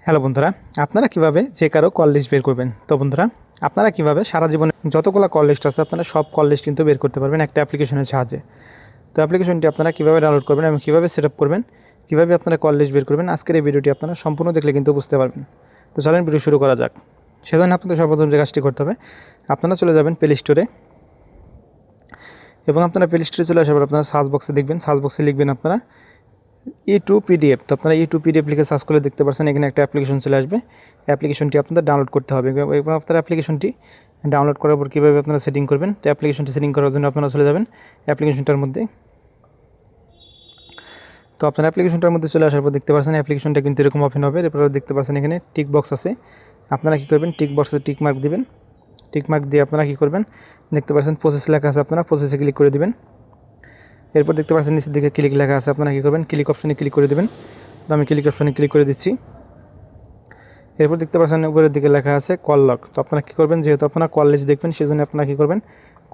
Hello বন্ধুরা, আপনারা কিভাবে যে কারো কল লিস্ট বের করবেন। তো বন্ধুরা, আপনারা কিভাবে সারা জীবনে যতগুলো কল লিস্ট আছে আপনারা সব কল লিস্ট কিন্তু বের করতে পারবেন একটা অ্যাপ্লিকেশনের সাহায্যে। তো অ্যাপ্লিকেশনটি আপনারা কিভাবে ডাউনলোড করবেন এবং কিভাবে সেট আপ করবেন, কিভাবে আপনারা কল লিস্ট বের করবেন, আজকের এই ভিডিওটি আপনারা সম্পূর্ণ দেখলে কিন্তু বুঝতে পারবেন। তো চলেন ভিডিও শুরু করা যাক। সেজন্য আপনাদের সর্বপ্রথম যে কাজটি করতে হবে, আপনারা চলে যাবেন প্লে স্টোরে এবং আপনারা প্লে স্টোরে চলে আসার পর আপনারা সার্চ বক্সে দেখবেন, সার্চ বক্সে লিখবেন আপনারা E2PDF। তো আপনারা E2PDF লিখে সার্চ করে দেখতে পাচ্ছেন এখানে একটা অ্যাপ্লিকেশন চলে আসবে। অ্যাপ্লিকেশনটি আপনাদের ডাউনলোড করতে হবে এবং আপনারা অ্যাপ্লিকেশনটি ডাউনলোড করার পর কীভাবে আপনারা সেটিং করবেন, তো অ্যাপ্লিকেশনটি সেটিং করার জন্য আপনারা চলে যাবেন অ্যাপ্লিকেশনটার মধ্যে। তো আপনারা অ্যাপ্লিকেশনটার মধ্যে চলে আসার পর দেখতে পাচ্ছেন অ্যাপ্লিকেশনটা কিন্তু এরকম ওপেন হবে। এরপর দেখতে পাচ্ছেন এখানে টিক বক্স আছে। আপনারা কী করবেন, টিক বক্সে টিক মার্ক দিবেন। টিক মার্ক দিয়ে আপনারা কী করবেন, দেখতে পাচ্ছেন প্রসেস লেখা আছে, আপনারা প্রসেসে ক্লিক করে দিবেন। এরপর দেখতে পাচ্ছেন নিচের দিকে ক্লিক লেখা আছে, আপনারা কী করবেন, ক্লিক অপশনে ক্লিক করে দেবেন। তো আমি ক্লিক অপশনে ক্লিক করে দিচ্ছি। এরপর দেখতে পাচ্ছেন উপরের দিকে লেখা আছে কল লক। তো আপনারা কী করবেন, যেহেতু আপনারা কল লিস্ট দেখবেন সেজন্য আপনারা কী করবেন,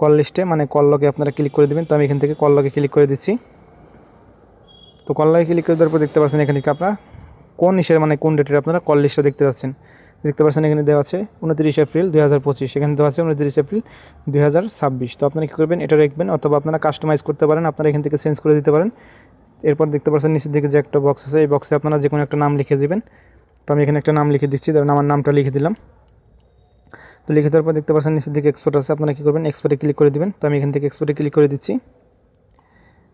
কল লিস্টে মানে কল লকে আপনারা ক্লিক করে দেবেন। তো আমি এখান থেকে কল লকে ক্লিক করে দিচ্ছি। তো কল লকে ক্লিক করে দেওয়ার পর দেখতে পাচ্ছেন এখান থেকে আপনারা কোন ইসের মানে কোন ডেটের আপনারা কল লিস্টটা দেখতে পাচ্ছেন। দেখতে পাচ্ছেন এখানে দেওয়া আছে 29 এপ্রিল 2025, এখানে দেওয়া আছে 29 এপ্রিল 2026। তো আপনারা কী করবেন, এটা রাখবেন, অথবা আপনারা কাস্টমাইজ করতে পারেন, আপনারা এখান থেকে চেঞ্জ করে দিতে পারেন। এরপর দেখতে পাচ্ছেন নিচের দিকে যে একটা বক্স আছে, এই বক্সে আপনারা যে কোনো একটা নাম লিখে দেবেন। তো আমি এখানে একটা নাম লিখে দিচ্ছি, ধরুন আমার নামটা লিখে দিলাম। তো লিখে দেওয়ার পর দেখতে পাচ্ছেন নিচের দিকে এক্সপোর্ট আছে, আপনারা কী করবেন, এক্সপোর্টে ক্লিক করে দেবেন। তো আমি এখান থেকে এক্সপোর্টে ক্লিক করে দিচ্ছি।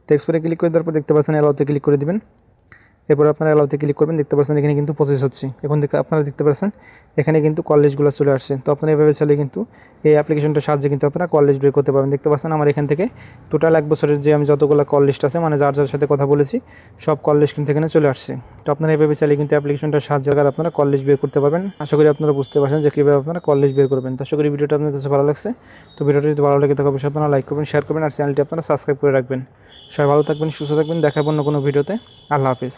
তো এক্সপোর্টে ক্লিক করে দেওয়ার পর দেখতে পাচ্ছেন অ্যালাউতে ক্লিক করে দেবেন। এরপর আপনারা অ্যালাউতে ক্লিক করবেন, দেখতে পাচ্ছেন এখানে কিন্তু প্রসেস হচ্ছে। এখন আপনারা দেখতে পাচ্ছেন এখানে কিন্তু কল লিস্টগুলো চলে আসছে। তো আপনারা এভাবে চাইলে কিন্তু এই অ্যাপ্লিকেশনটার সাহায্যে কিন্তু আপনারা কল লিস্ট বের করতে পারবেন। দেখতে পাচ্ছেন আমার এখান থেকে টোটাল 1 বছরের যে আমি যতগুলো কল লিস্ট আছে মানে যার যার সাথে কথা বলেছি সব কল লিস্ট কিন্তু এখানে চলে আসছে। তো আপনারা এভাবে চাইলে কিন্তু অ্যাপ্লিকেশনটার সাহায্যে আপনারা কল লিস্ট বের করতে পারবেন। আশা করি আপনারা বুঝতে পারছেন যে কীভাবে আপনারা কল লিস্ট বের করবেন। তো আশা করি ভিডিওটা আপনাদের কাছে ভালো লাগছে। তো ভিডিওটা যদি ভালো লাগে তাহলে অবশ্যই আপনারা লাইক করবেন, শেয়ার করবেন আর চ্যানেলটি আপনারা সাবস্ক্রাইব করে রাখবেন। সবাই ভালো থাকবেন, সুস্থ থাকবেন, দেখা হবে অন্য কোনো ভিডিওতে। আল্লাহ হাফিজ।